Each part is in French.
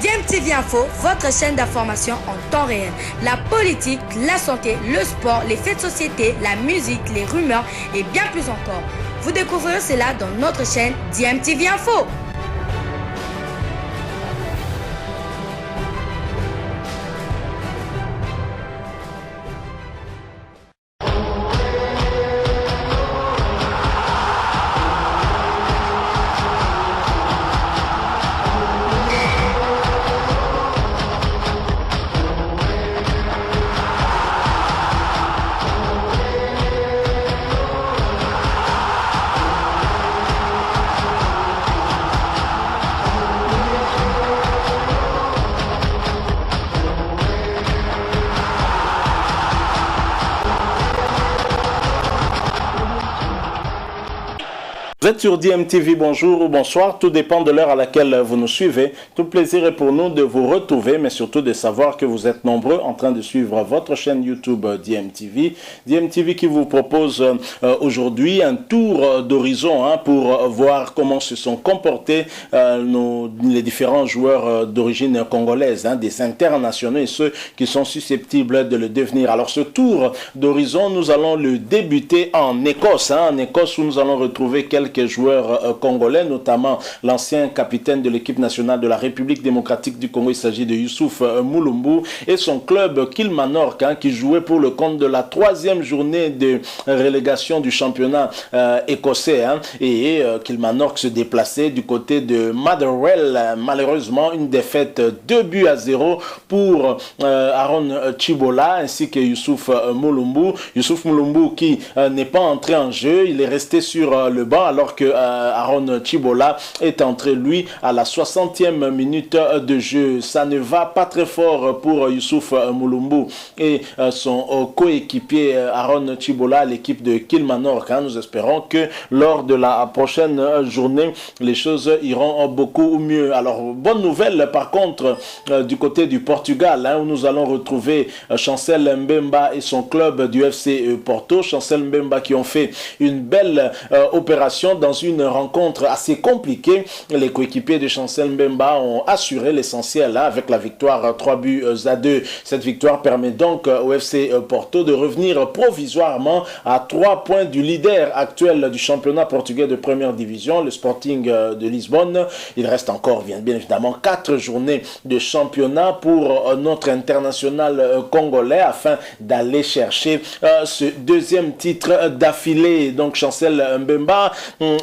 DMTV Info, votre chaîne d'information en temps réel. La politique, la santé, le sport, les faits de société, la musique, les rumeurs et bien plus encore. Vous découvrirez cela dans notre chaîne DMTV Info. Vous êtes sur DMTV, bonjour ou bonsoir, tout dépend de l'heure à laquelle vous nous suivez. Tout plaisir est pour nous de vous retrouver, mais surtout de savoir que vous êtes nombreux en train de suivre votre chaîne YouTube DMTV. DMTV qui vous propose aujourd'hui un tour d'horizon pour voir comment se sont comportés les différents joueurs d'origine congolaise, des internationaux et ceux qui sont susceptibles de le devenir. Alors ce tour d'horizon, nous allons le débuter en Écosse, en Écosse où nous allons retrouver quelques joueurs congolais, notamment l'ancien capitaine de l'équipe nationale de la République démocratique du Congo. Il s'agit de Youssouf Mulumbu et son club Kilmarnock qui jouait pour le compte de la 3e journée de relégation du championnat écossais. Et Kilmarnock se déplaçait du côté de Motherwell. Malheureusement, une défaite 2-0 pour Aaron Chibola ainsi que Youssouf Mulumbu. Youssouf Mulumbu qui n'est pas entré en jeu, il est resté sur le banc alors que Aaron Chibola est entré lui à la 60e minute de jeu. Ça ne va pas très fort pour Youssouf Mulumbu et son coéquipier Aaron Chibola, l'équipe de Kilmarnock. Nous espérons que lors de la prochaine journée, les choses iront beaucoup mieux. Alors, bonne nouvelle par contre du côté du Portugal, où nous allons retrouver Chancel Mbemba et son club du FC Porto. Chancel Mbemba qui ont fait une belle opération dans une rencontre assez compliquée. Les coéquipiers de Chancel Mbemba ont assuré l'essentiel avec la victoire 3-2. Cette victoire permet donc au FC Porto de revenir provisoirement à 3 points du leader actuel du championnat portugais de première division, le Sporting de Lisbonne. Il reste encore bien évidemment 4 journées de championnat pour notre international congolais afin d'aller chercher ce deuxième titre d'affilée. Donc Chancel Mbemba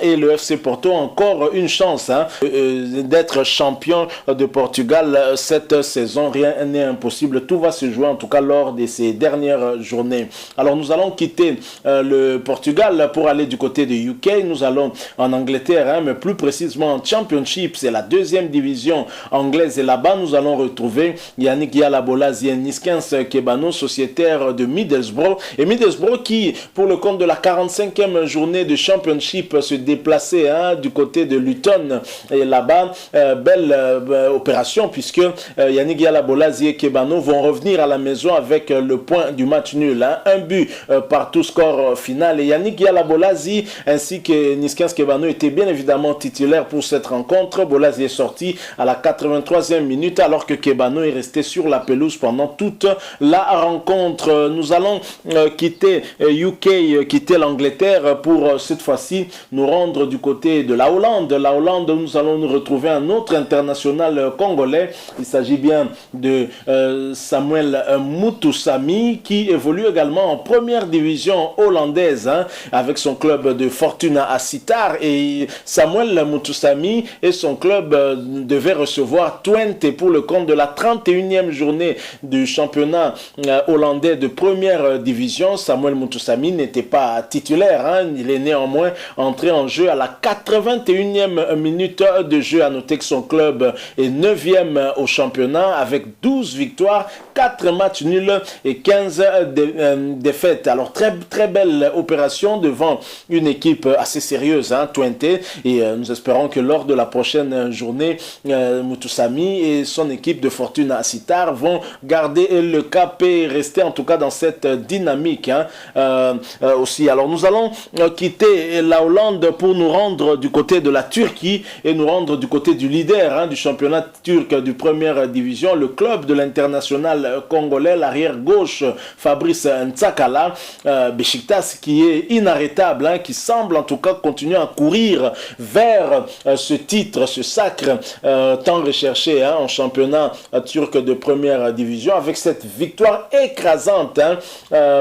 et le FC Porto ont encore une chance d'être champion de Portugal cette saison. Rien n'est impossible. Tout va se jouer en tout cas lors de ces dernières journées. Alors nous allons quitter le Portugal pour aller du côté de UK. Nous allons en Angleterre, mais plus précisément en Championship. C'est la 2e division anglaise et là-bas nous allons retrouver Yannick Yalabola Niskens Kebano, sociétaire de Middlesbrough. Et Middlesbrough qui, pour le compte de la 45e journée de Championship, se déplacer du côté de Luton. Et là-bas, belle opération puisque Yannick Yalabola et Kebano vont revenir à la maison avec le point du match nul. Un but partout, score final. Et Yannick Yalabola ainsi que Niskens Kebano étaient bien évidemment titulaires pour cette rencontre. Bolazi est sorti à la 83e minute alors que Kebano est resté sur la pelouse pendant toute la rencontre. Nous allons quitter UK, quitter l'Angleterre pour cette fois-ci nous rendre du côté de la Hollande. La Hollande, nous allons nous retrouver un autre international congolais. Il s'agit bien de Samuel Mutusami qui évolue également en première division hollandaise avec son club de Fortuna à Sittard. Et Samuel Mutusami et son club devaient recevoir Twente pour le compte de la 31e journée du championnat hollandais de première division. Samuel Mutusami n'était pas titulaire. Il est néanmoins entré en jeu à la 81e minute de jeu. À noter que son club est 9e au championnat avec 12 victoires, 4 matchs nuls et 15 défaites. Alors très belle opération devant une équipe assez sérieuse, Twente, et nous espérons que lors de la prochaine journée, Mutusami et son équipe de Fortuna Sittard vont garder le cap et rester en tout cas dans cette dynamique aussi. Alors nous allons quitter la Hollande pour nous rendre du côté de la Turquie et nous rendre du côté du leader du championnat turc du première division, le club de l'international congolais, l'arrière gauche Fabrice Ntsakala, Beşiktaş, qui est inarrêtable, qui semble en tout cas continuer à courir vers ce titre, ce sacre tant recherché en championnat turc de première division, avec cette victoire écrasante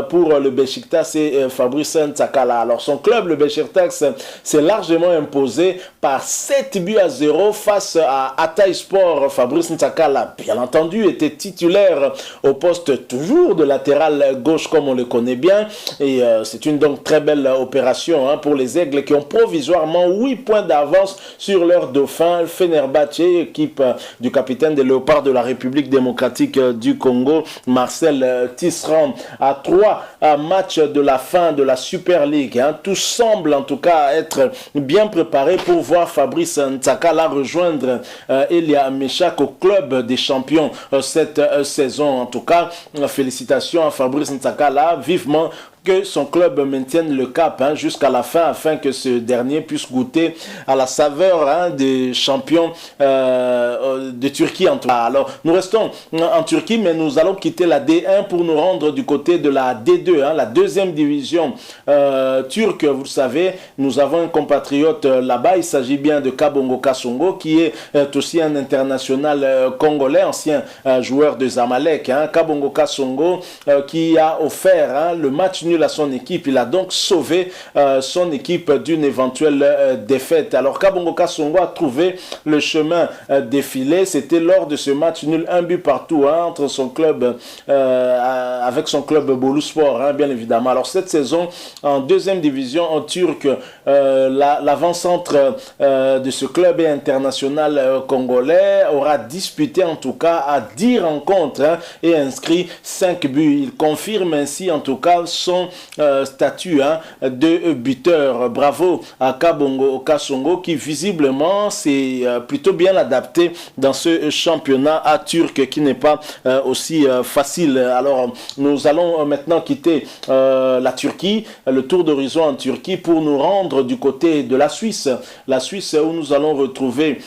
pour le Beşiktaş et Fabrice Ntsakala. Alors son club, le Beşiktaş, s'est largement imposé par 7-0 face à Hatayspor. Fabrice Ntsakala, bien entendu, était titulaire au poste toujours de latéral gauche comme on le connaît bien, et c'est une donc très belle opération pour les Aigles qui ont provisoirement 8 points d'avance sur leur dauphin Fenerbahçe, équipe du capitaine des Léopards de la République démocratique du Congo, Marcel Tisserand, à 3 matchs de la fin de la Super League. Tout semble en tout cas être bien préparé pour voir Fabrice Ntsakala rejoindre Elia Meshak au club des champions cette saison. En tout cas, félicitations à Fabrice Ntsakala, vivement que son club maintienne le cap jusqu'à la fin, afin que ce dernier puisse goûter à la saveur des champions de Turquie en tout cas. Alors, nous restons en Turquie, mais nous allons quitter la D1 pour nous rendre du côté de la D2, la deuxième division turque. Vous le savez, nous avons un compatriote là-bas, il s'agit bien de Kabongo Kasongo, qui est aussi un international congolais, ancien joueur de Zamalek. Kabongo Kasongo qui a offert le match nul à son équipe. Il a donc sauvé son équipe d'une éventuelle défaite. Alors Kabongo Kasongo a trouvé le chemin défilé. C'était lors de ce match nul, 1 but partout entre son club avec son club Boluspor, bien évidemment. Alors cette saison en deuxième division en turc, l'avant-centre de ce club international congolais aura disputé en tout cas à 10 rencontres et inscrit 5 buts. Il confirme ainsi en tout cas son statut de buteur. Bravo à Kabongo Kasongo qui visiblement s'est plutôt bien adapté dans ce championnat turc qui n'est pas aussi facile. Alors nous allons maintenant quitter la Turquie, le tour d'horizon en Turquie, pour nous rendre du côté de la Suisse. La Suisse où nous allons retrouver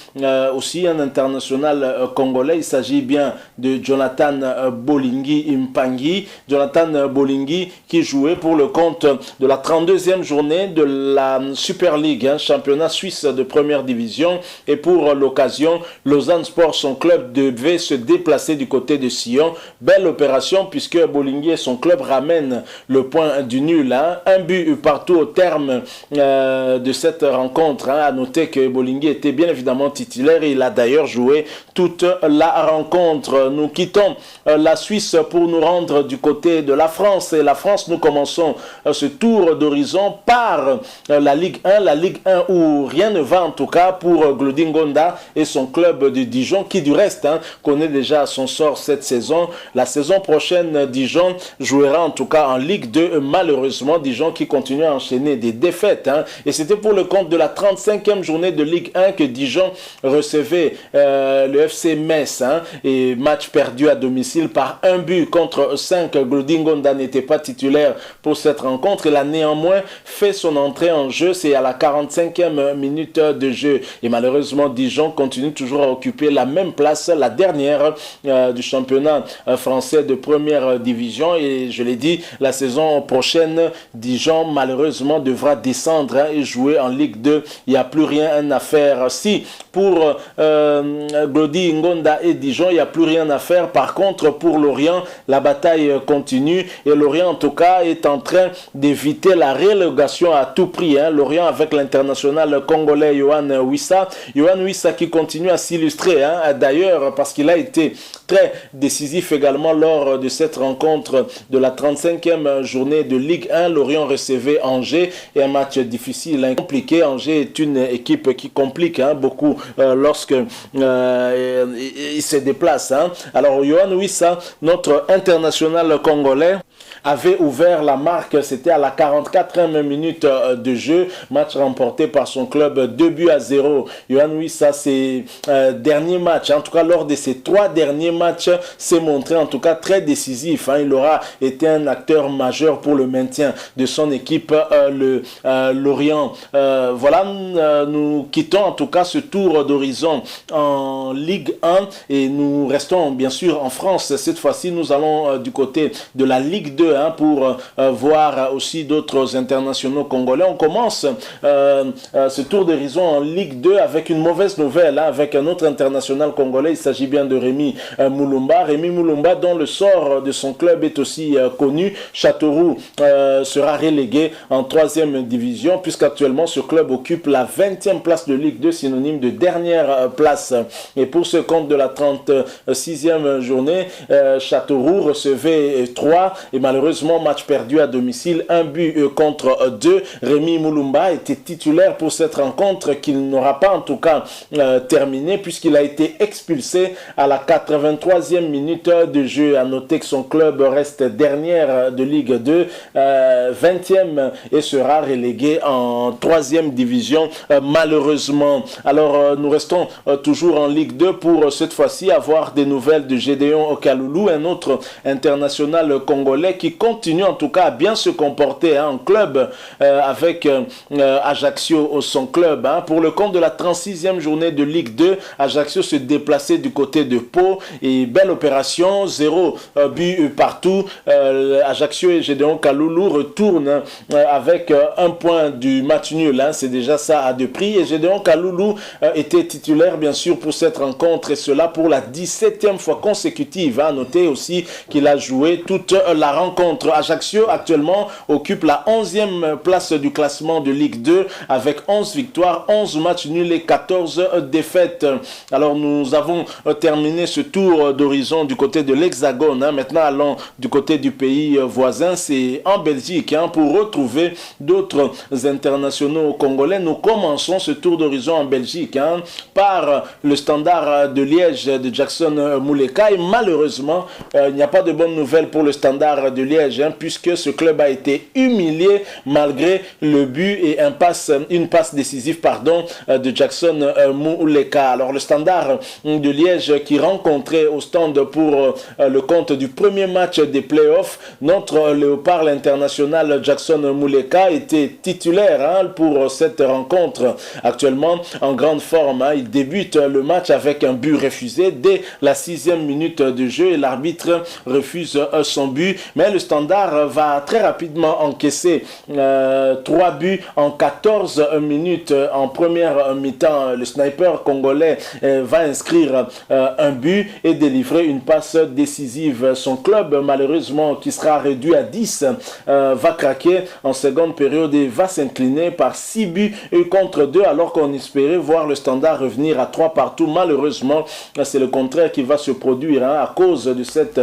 aussi un international congolais. Il s'agit bien de Jonathan Bolingi Mpangi. Jonathan Bolingi qui jouait pour le compte de la 32e journée de la Super League, championnat suisse de première division. Et pour l'occasion, Lausanne Sport, son club, devait se déplacer du côté de Sion. Belle opération puisque Bolingi et son club ramènent le point du nul. Un but partout au terme de cette rencontre. À noter que Bolingi était bien évidemment titulaire et il a d'ailleurs joué toute la rencontre. Nous quittons la Suisse pour nous rendre du côté de la France. Et la France, nous commençons ce tour d'horizon par la Ligue 1 où rien ne va en tout cas pour Glodingonda et son club de Dijon qui du reste connaît déjà son sort cette saison. La saison prochaine, Dijon jouera en tout cas en Ligue 2. Malheureusement, Dijon qui continue à enchaîner des défaites. Et c'était pour le compte de la 35e journée de Ligue 1 que Dijon recevait le FC Metz. Et match perdu à domicile par 1 but contre 5. Glodingonda n'était pas titulaire pour cette rencontre. Il a néanmoins fait son entrée en jeu. C'est à la 45e minute de jeu. Et malheureusement, Dijon continue toujours à occuper la même place, la dernière du championnat français de première division. Et je l'ai dit, la saison prochaine, Dijon malheureusement devra descendre et jouer en Ligue 2. Il n'y a plus rien à faire. Si pour Glodingonda et Dijon, il n'y a plus rien à faire. Par contre, pour Lorient, la bataille continue. Et Lorient, en tout cas, est en train d'éviter la relégation à tout prix. Lorient avec l'international congolais Yohan Wissa. Yohan Wissa qui continue à s'illustrer, d'ailleurs, parce qu'il a été très décisif également lors de cette rencontre de la 35e journée de Ligue 1. Lorient recevait Angers et un match difficile, compliqué. Angers est une équipe qui complique beaucoup lorsque il se déplace. Alors Yohan Wissa, notre international congolais, avait ouvert la marque, c'était à la 44e minute de jeu, match remporté par son club 2-0. Yohan Wissa, ses derniers matchs, en tout cas lors de ses 3 derniers matchs, s'est montré en tout cas très décisif. Il aura été un acteur majeur pour le maintien de son équipe, le Lorient. Voilà, nous quittons en tout cas ce tour d'horizon en Ligue 1 et nous restons bien sûr en France. Cette fois-ci, nous allons du côté de la Ligue 2 pour voir aussi d'autres internationaux congolais. On commence ce tour d'horizon en Ligue 2 avec une mauvaise nouvelle, avec un autre international congolais. Il s'agit bien de Rémi Moulumba. Rémi Moulumba, dont le sort de son club est aussi connu. Châteauroux sera relégué en 3e division, puisqu'actuellement ce club occupe la 20e place de Ligue 2, synonyme de dernière place. Et pour ce compte de la 36e journée, Châteauroux recevait 3 et malheureusement match perdu à domicile, 1 contre 2. Rémi Moulumba était titulaire pour cette rencontre qu'il n'aura pas en tout cas terminé, puisqu'il a été expulsé à la 83e minute de jeu. À noter que son club reste dernière de Ligue 2, 20e, et sera relégué en 3e division malheureusement. Alors nous restons toujours en Ligue 2 pour cette fois-ci avoir des nouvelles de Gédéon Kaloulou, un autre international congolais qui continue en tout cas à bien se comporter en club avec Ajaccio, son club. Pour le compte de la 36e journée de Ligue 2, Ajaccio se déplaçait du côté de Pau et belle opération, 0 but partout. Ajaccio et Gédéon Kaloulou retournent avec 1 point du match nul. C'est déjà ça à 2 prix. Et Gédéon Kaloulou était titulaire bien sûr pour cette rencontre, et cela pour la 17e fois consécutive. À noter aussi qu'il a joué toute la rencontre. Ajaccio actuellement occupe la 11e place du classement de Ligue 2 avec 11 victoires, 11 matchs nuls et 14 défaites. Alors nous avons terminé ce tour d'horizon du côté de l'Hexagone. Maintenant allons du côté du pays voisin, c'est en Belgique, pour retrouver d'autres internationaux congolais. Nous commençons ce tour d'horizon en Belgique par le Standard de Liège de Jackson Mouleka, et malheureusement il n'y a pas de bonnes nouvelles pour le Standard de Liège, puisque ce club a été humilié malgré le but et une passe décisive de Jackson Mouleka. Alors le Standard de Liège qui rencontrait au stand pour le compte du premier match des playoffs, notre léopard l'international Jackson Mouleka était titulaire pour cette rencontre. Actuellement en grande forme, il débute le match avec un but refusé dès la 6e minute de jeu et l'arbitre refuse son but, mais le Standard va très rapidement encaisser 3 buts en 14 minutes en première mi-temps. Le sniper congolais va inscrire un but et délivrer une passe décisive. Son club, malheureusement, qui sera réduit à 10, va craquer en seconde période et va s'incliner par 6 buts contre 2, alors qu'on espérait voir le Standard revenir à 3 partout. Malheureusement, c'est le contraire qui va se produire à cause de cette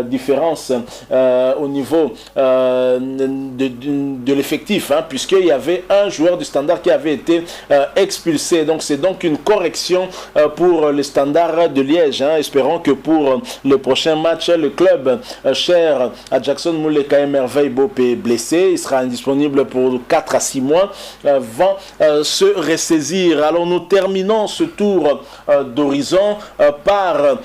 différence au niveau de l'effectif, puisqu'il y avait un joueur du Standard qui avait été expulsé. Donc c'est donc une correction pour le Standard de Liège. Espérons que pour le prochain match, le club cher à Jackson Mouleka Merveille Bopé blessé, il sera indisponible pour 4 à 6 mois, va se ressaisir. Alors nous terminons ce tour d'horizon par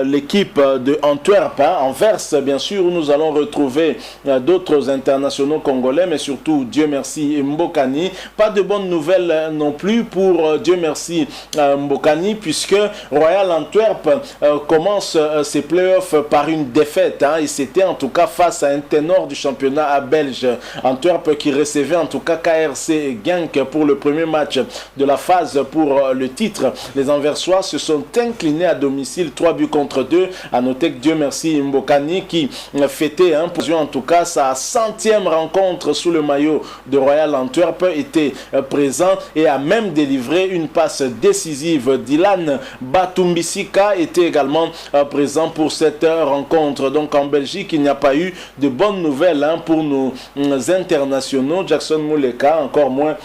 l'équipe de Antwerp, Anvers bien sûr, où nous allons retrouver d'autres internationaux congolais, mais surtout Dieu merci Mbokani. Pas de bonnes nouvelles non plus pour Dieu merci Mbokani, puisque Royal Antwerp commence ses playoffs par une défaite. Et c'était en tout cas face à un ténor du championnat belge. Antwerp qui recevait en tout cas KRC Genk pour le premier match de la phase pour le titre. Les Anversois se sont inclinés à domicile 3 buts contre 2. À noter que Dieu merci Mbokani qui fêté, hein, pour en tout cas sa 100e rencontre sous le maillot de Royal Antwerp, était présent et a même délivré une passe décisive. Dylan Batumbisika était également présent pour cette rencontre. Donc en Belgique, il n'y a pas eu de bonnes nouvelles, hein, pour nos internationaux. Jackson Muleka, encore moins,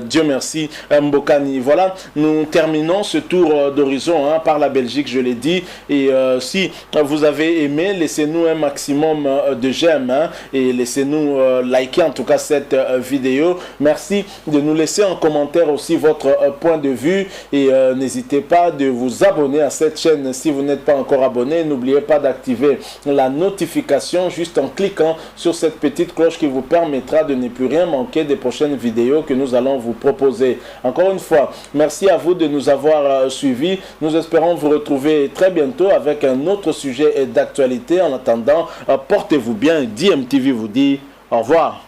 Dieu merci, Mbokani. Voilà, nous terminons ce tour d'horizon, hein, par la Belgique, je l'ai dit. Et si vous avez aimé, laissez-nous un maximum de j'aime, hein, et laissez-nous liker en tout cas cette vidéo. Merci de nous laisser en commentaire aussi votre point de vue, et n'hésitez pas de vous abonner à cette chaîne si vous n'êtes pas encore abonné. N'oubliez pas d'activer la notification juste en cliquant sur cette petite cloche qui vous permettra de ne plus rien manquer des prochaines vidéos que nous allons vous proposer. Encore une fois, merci à vous de nous avoir suivis. Nous espérons vous retrouver très bientôt avec un autre sujet d'actualité. En attendant, portez-vous bien. DMTV vous dit au revoir.